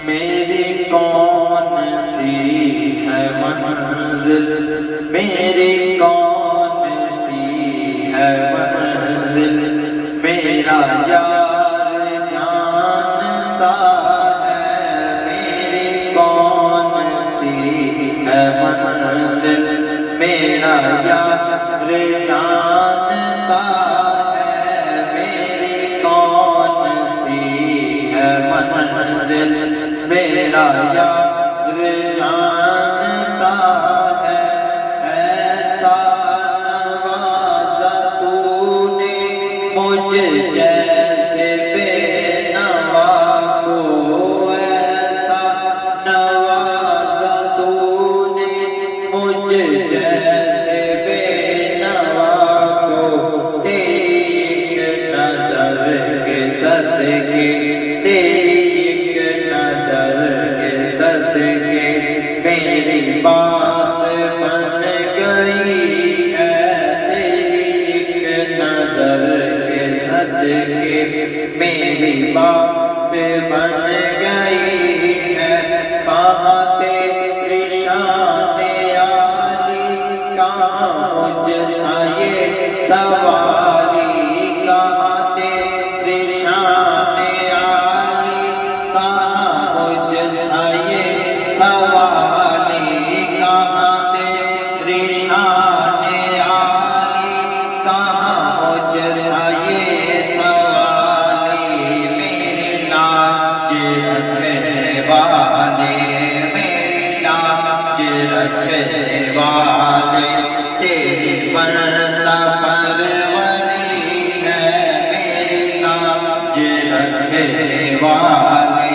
میری کون سی ہے منزل، میری کون سی ہے منزل، میرا یار جانتا ہے میری کون سی ہے منزل، میرا یار جانتا ہے میری کون سی ہے منزل، میرا یار جانتا ہے۔ ایسا نوازا تو نے مجھ جیسے بے نوا کو، ایسا نوازا تو نے مجھ جیسے بے نوا کو، تیری ایک نظر کے صدقے، تیری ایک نظر کے صدقے میری بات بن گئی ہے، تیری ایک نظر کے صدقے میری بات بن گئی ہے۔ کہاں تیری شان عالی، کہاں مجھ سا یہ سوالی، کہاں تیری شان عالی، کہاں مجھ سا یہ سوالی، کہاں تیری شان عالی، کہاں مجھ سا یہ سوالی، میری لاج رکھنے والے، میری لاج رکھنے والے، تیری بندہ پروری ہے، میری لاج رکھنے والے،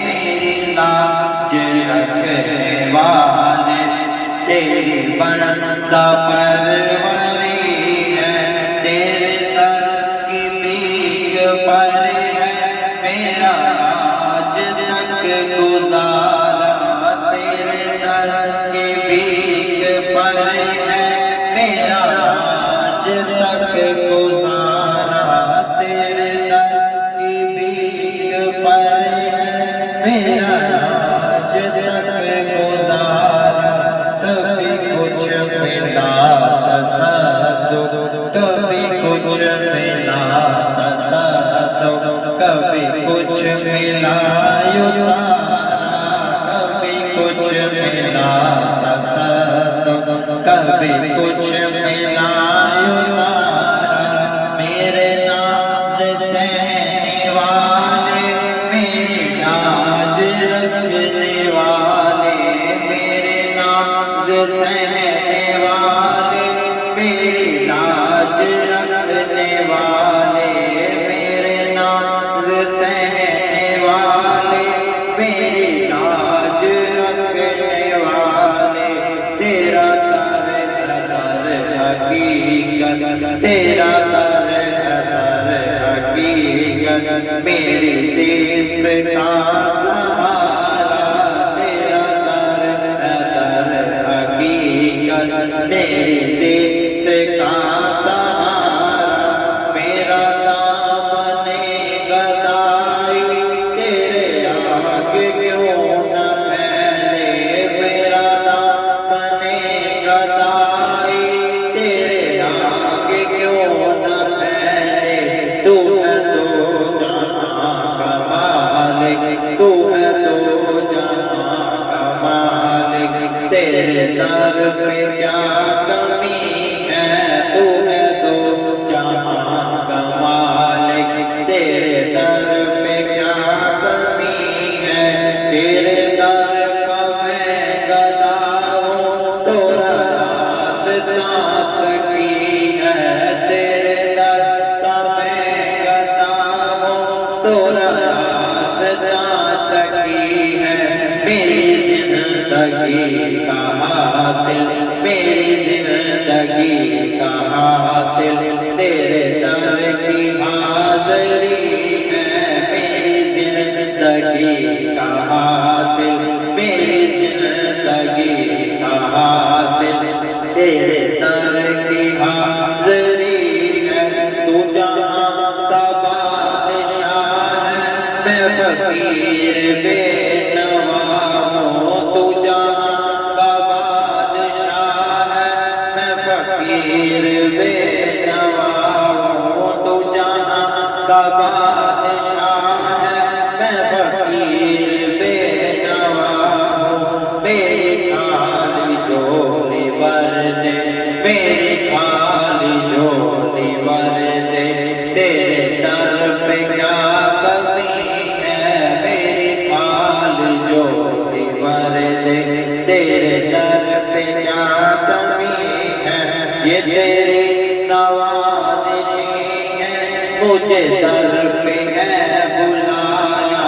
میری لاج رکھنے والے، تیری بندہ پروری ہے، تیرے در کی بھیک پر ہے میرا آج تک گزارا، تیرے در کی بھیک پر ہے میرا آج تک گزارا، تیرے در کی بھیک پر ہے میرا آج تک گزارا۔ کبھی کچھ ملا تصدق، کبھی کچھ ملا تصدق، کبھی کچھ ملا اتارا، کبھی کچھ ملا تصدق، کبھی کچھ ملا اتارا، میرے ناز سہنے والے، میری لاج رکھنے والے، میرے ناز سہنے والے، میری لاج رکھنے والے، میرے ناز سہنے والے، میری لاج رکھنے والے، تیرا در ہے در حقیقت، تیرا در ہے در حقیقت، میری زیست کا سہارا، تیرا در ہے در حقیقت، میری زیست کا سہارا، میرا دامن گدائی تیرے آگے کیوں نہ پھیلے، میرا دامن گدائی تیرے آگے کیوں نہ پھیلے، تو ہے تو جہاں کا مالک، تو ہے تو جہاں کا مالک، تیرے در پہ کیا کمی ہے، تو ہے تو جہاں کا مالک، تیرے در پہ کیا کمی ہے، تیرے در کا میں گدا ہوں تو راستہ سکی ہے، تیرے در کا میں گدا ہوں تو راستہ سکی ہے، میری زندگی کا حاصل، میری زندگی کا حاصل تیرے در کی حاضری ہے، میری زندگی کا حاصل، میری زندگی کا حاصل تیرے در کی حاضری ہے، تو جہاں کا بادشاہ ہے، میں فقیر بے مجھے در پہ ہے بلایا،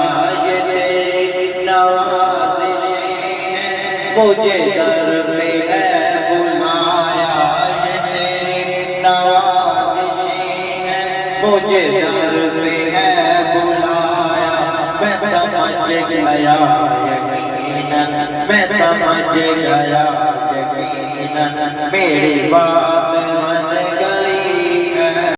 یہ تیری نوازشیں ہیں، مجھے در پہ ہے بلایا، یہ تیری نوازشیں ہیں، مجھے در پہ ہے بلایا، میں سمجھ گیا یقیناً، میں سمجھ گیا یقیناً، میری بات